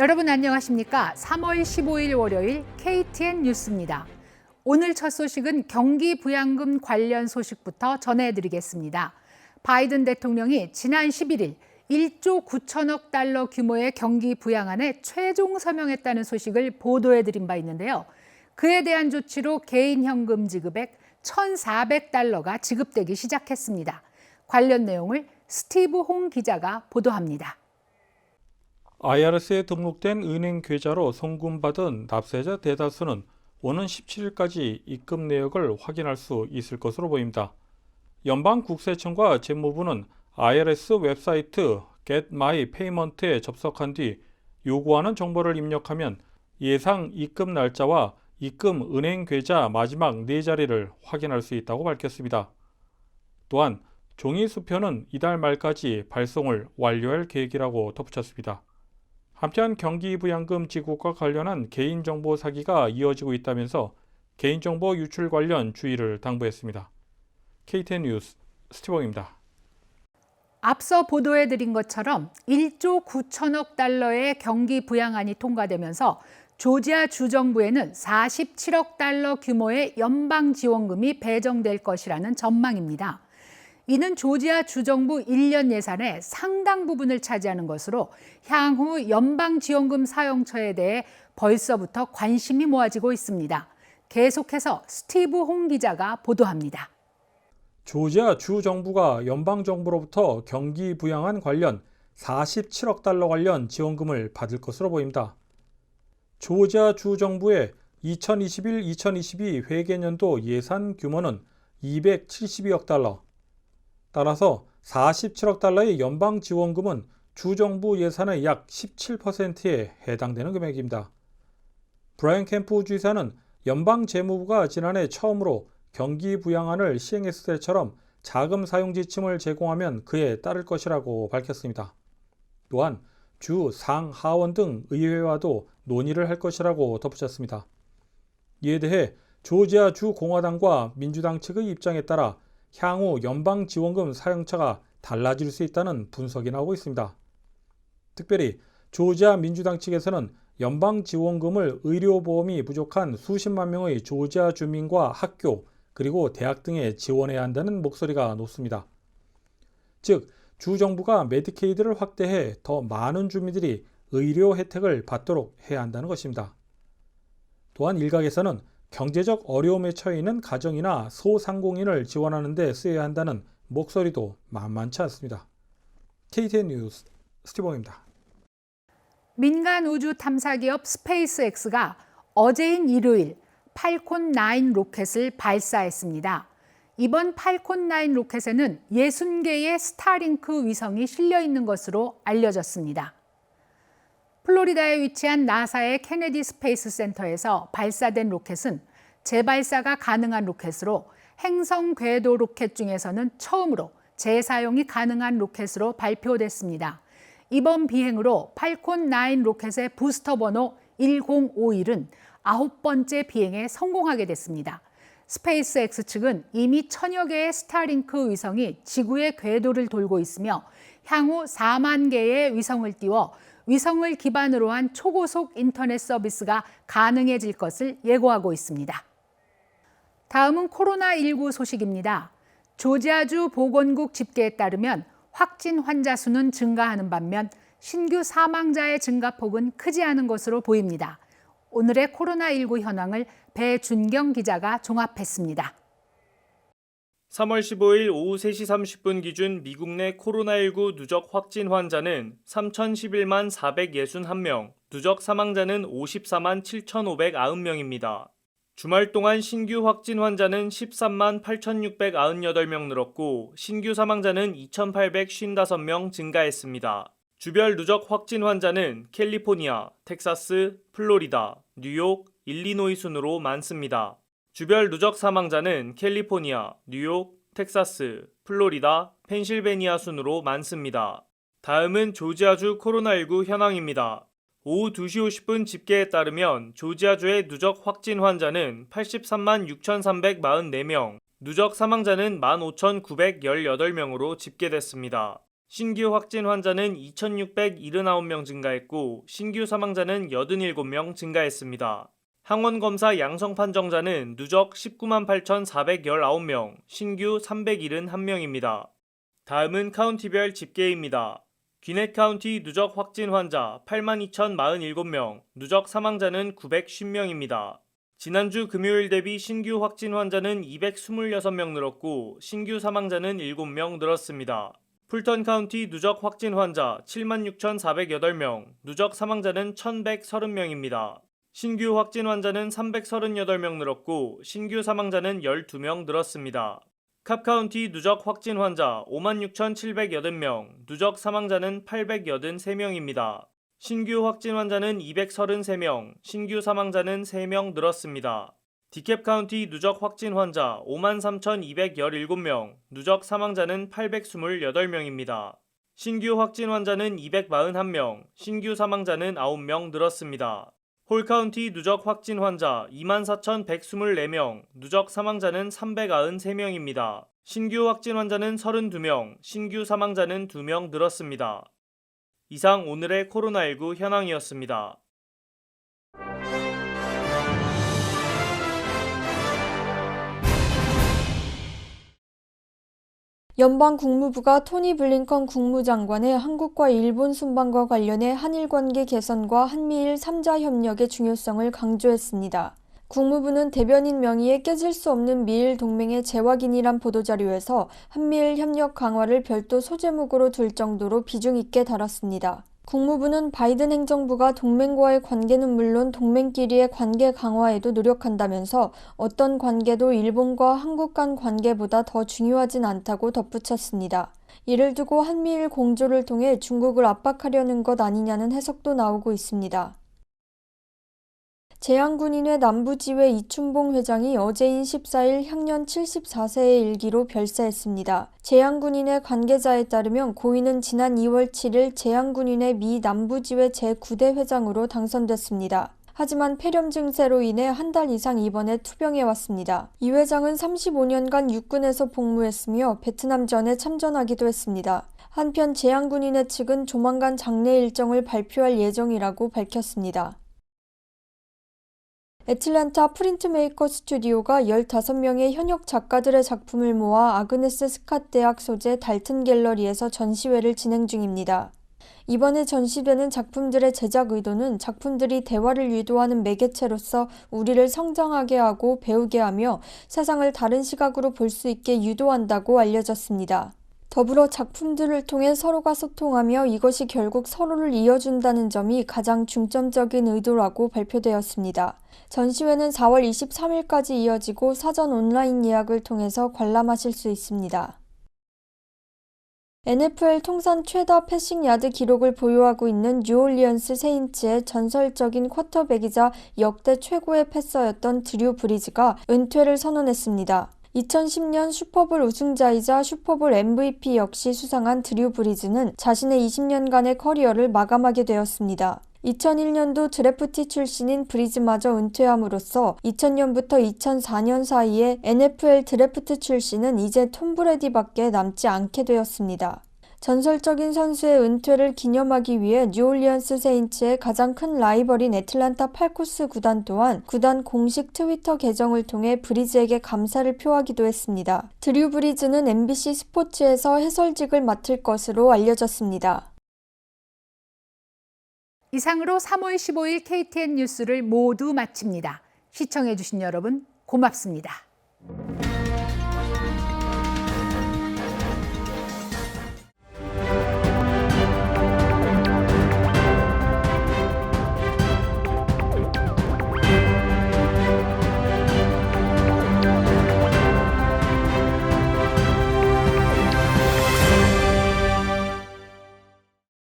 여러분 안녕하십니까? 3월 15일 월요일 KTN 뉴스입니다. 오늘 첫 소식은 경기 부양금 관련 소식부터 전해드리겠습니다. 바이든 대통령이 지난 11일 1조 9천억 달러 규모의 경기 부양안에 최종 서명했다는 소식을 보도해드린 바 있는데요. 그에 대한 조치로 개인 현금 지급액 1,400달러가 지급되기 시작했습니다. 관련 내용을 스티브 홍 기자가 보도합니다. IRS에 등록된 은행 계좌로 송금받은 납세자 대다수는 오는 17일까지 입금 내역을 확인할 수 있을 것으로 보입니다. 연방국세청과 재무부는 IRS 웹사이트 Get My Payment에 접속한 뒤 요구하는 정보를 입력하면 예상 입금 날짜와 입금 은행 계좌 마지막 4자리를 확인할 수 있다고 밝혔습니다. 또한 종이 수표는 이달 말까지 발송을 완료할 계획이라고 덧붙였습니다. 한편 경기부양금 지급과 관련한 개인정보 사기가 이어지고 있다면서 개인정보 유출 관련 주의를 당부했습니다. KTN 뉴스 스티브입니다. 앞서 보도해드린 것처럼 1조 9천억 달러의 경기 부양안이 통과되면서 조지아 주정부에는 47억 달러 규모의 연방 지원금이 배정될 것이라는 전망입니다. 이는 조지아 주정부 1년 예산의 상당 부분을 차지하는 것으로 향후 연방지원금 사용처에 대해 벌써부터 관심이 모아지고 있습니다. 계속해서 스티브 홍 기자가 보도합니다. 조지아 주정부가 연방정부로부터 경기 부양안 관련 47억 달러 관련 지원금을 받을 것으로 보입니다. 조지아 주정부의 2021-2022 회계년도 예산 규모는 272억 달러, 따라서 47억 달러의 연방 지원금은 주정부 예산의 약 17%에 해당되는 금액입니다. 브라이언 캠프 주지사는 연방 재무부가 지난해 처음으로 경기 부양안을 시행했을 때처럼 자금 사용 지침을 제공하면 그에 따를 것이라고 밝혔습니다. 또한 주, 상, 하원 등 의회와도 논의를 할 것이라고 덧붙였습니다. 이에 대해 조지아 주 공화당과 민주당 측의 입장에 따라 향후 연방지원금 사용처가 달라질 수 있다는 분석이 나오고 있습니다. 특별히 조지아 민주당 측에서는 연방지원금을 의료보험이 부족한 수십만 명의 조지아 주민과 학교 그리고 대학 등에 지원해야 한다는 목소리가 높습니다. 즉, 주정부가 메디케이드를 확대해 더 많은 주민들이 의료 혜택을 받도록 해야 한다는 것입니다. 또한 일각에서는 경제적 어려움에 처해 있는 가정이나 소상공인을 지원하는 데 쓰여야 한다는 목소리도 만만치 않습니다. KTN 뉴스 스티브입니다. 민간 우주 탐사 기업 스페이스X가 어제인 일요일 팔콘 9 로켓을 발사했습니다. 이번 팔콘 9 로켓에는 60개의 스타링크 위성이 실려 있는 것으로 알려졌습니다. 플로리다에 위치한 나사의 케네디 스페이스 센터에서 발사된 로켓은 재발사가 가능한 로켓으로 행성 궤도 로켓 중에서는 처음으로 재사용이 가능한 로켓으로 발표됐습니다. 이번 비행으로 팔콘 9 로켓의 부스터 번호 1051은 9번째 비행에 성공하게 됐습니다. 스페이스X 측은 이미 1000여 개의 스타링크 위성이 지구의 궤도를 돌고 있으며 향후 4만 개의 위성을 띄워 위성을 기반으로 한 초고속 인터넷 서비스가 가능해질 것을 예고하고 있습니다. 다음은 코로나19 소식입니다. 조지아주 보건국 집계에 따르면 확진 환자 수는 증가하는 반면 신규 사망자의 증가폭은 크지 않은 것으로 보입니다. 오늘의 코로나19 현황을 배준경 기자가 종합했습니다. 3월 15일 오후 3시 30분 기준 미국 내 코로나19 누적 확진 환자는 3,011만 461명, 누적 사망자는 54만 7,590명입니다. 주말 동안 신규 확진 환자는 13만 8,698명 늘었고 신규 사망자는 2,855명 증가했습니다. 주별 누적 확진 환자는 캘리포니아, 텍사스, 플로리다, 뉴욕, 일리노이 순으로 많습니다. 주별 누적 사망자는 캘리포니아, 뉴욕, 텍사스, 플로리다, 펜실베니아 순으로 많습니다. 다음은 조지아주 코로나19 현황입니다. 오후 2시 50분 집계에 따르면 조지아주의 누적 확진 환자는 83만 6,344명, 누적 사망자는 15,918명으로 집계됐습니다. 신규 확진 환자는 2,679명 증가했고 신규 사망자는 87명 증가했습니다. 항원 검사 양성 판정자는 누적 19만 8,419명, 신규 371명입니다. 다음은 카운티별 집계입니다. 귀넷 카운티 누적 확진 환자 82,047명, 누적 사망자는 950명입니다. 지난주 금요일 대비 신규 확진 환자는 226명 늘었고 신규 사망자는 7명 늘었습니다. 풀턴 카운티 누적 확진 환자 76,408명, 누적 사망자는 1,130명입니다. 신규 확진 환자는 338명 늘었고 신규 사망자는 12명 늘었습니다. 캅 카운티 누적 확진 환자 56,780명, 누적 사망자는 883명입니다. 신규 확진 환자는 233명, 신규 사망자는 3명 늘었습니다. 디캡 카운티 누적 확진 환자 53,217명, 누적 사망자는 828명입니다. 신규 확진 환자는 241명, 신규 사망자는 9명 늘었습니다. 홀 카운티 누적 확진 환자 24,124명, 누적 사망자는 393명입니다. 신규 확진 환자는 32명, 신규 사망자는 2명 늘었습니다. 이상 오늘의 코로나19 현황이었습니다. 연방 국무부가 토니 블링컨 국무장관의 한국과 일본 순방과 관련해 한일 관계 개선과 한미일 3자 협력의 중요성을 강조했습니다. 국무부는 대변인 명의의 깨질 수 없는 미일 동맹의 재확인이란 보도자료에서 한미일 협력 강화를 별도 소제목으로 둘 정도로 비중 있게 다뤘습니다. 국무부는 바이든 행정부가 동맹과의 관계는 물론 동맹끼리의 관계 강화에도 노력한다면서 어떤 관계도 일본과 한국 간 관계보다 더 중요하진 않다고 덧붙였습니다. 이를 두고 한미일 공조를 통해 중국을 압박하려는 것 아니냐는 해석도 나오고 있습니다. 제양군인회 남부지회 이춘봉 회장이 어제인 14일 향년 74세의 일기로 별세했습니다. 제양군인회 관계자에 따르면 고인은 지난 2월 7일 제양군인회 미 남부지회 제9대 회장으로 당선됐습니다. 하지만 폐렴 증세로 인해 한 달 이상 입원해 투병해왔습니다. 이 회장은 35년간 육군에서 복무했으며 베트남전에 참전하기도 했습니다. 한편 제양군인회 측은 조만간 장례 일정을 발표할 예정이라고 밝혔습니다. 애틀랜타 프린트메이커 스튜디오가 15명의 현역 작가들의 작품을 모아 아그네스 스캇 대학 소재 달튼 갤러리에서 전시회를 진행 중입니다. 이번에 전시되는 작품들의 제작 의도는 작품들이 대화를 유도하는 매개체로서 우리를 성장하게 하고 배우게 하며 세상을 다른 시각으로 볼 수 있게 유도한다고 알려졌습니다. 더불어 작품들을 통해 서로가 소통하며 이것이 결국 서로를 이어준다는 점이 가장 중점적인 의도라고 발표되었습니다. 전시회는 4월 23일까지 이어지고 사전 온라인 예약을 통해서 관람하실 수 있습니다. NFL 통산 최다 패싱 야드 기록을 보유하고 있는 뉴올리언스 세인츠의 전설적인 쿼터백이자 역대 최고의 패서였던 드류 브리즈가 은퇴를 선언했습니다. 2010년 슈퍼볼 우승자이자 슈퍼볼 MVP 역시 수상한 드류 브리즈는 자신의 20년간의 커리어를 마감하게 되었습니다. 2001년도 드래프트 출신인 브리즈마저 은퇴함으로써 2000년부터 2004년 사이에 NFL 드래프트 출신은 이제 톰 브래디밖에 남지 않게 되었습니다. 전설적인 선수의 은퇴를 기념하기 위해 뉴올리언스 세인츠의 가장 큰 라이벌인 애틀랜타 팔코스 구단 또한 구단 공식 트위터 계정을 통해 브리즈에게 감사를 표하기도 했습니다. 드류 브리즈는 MBC 스포츠에서 해설직을 맡을 것으로 알려졌습니다. 이상으로 3월 15일 KTN 뉴스를 모두 마칩니다. 시청해주신 여러분 고맙습니다.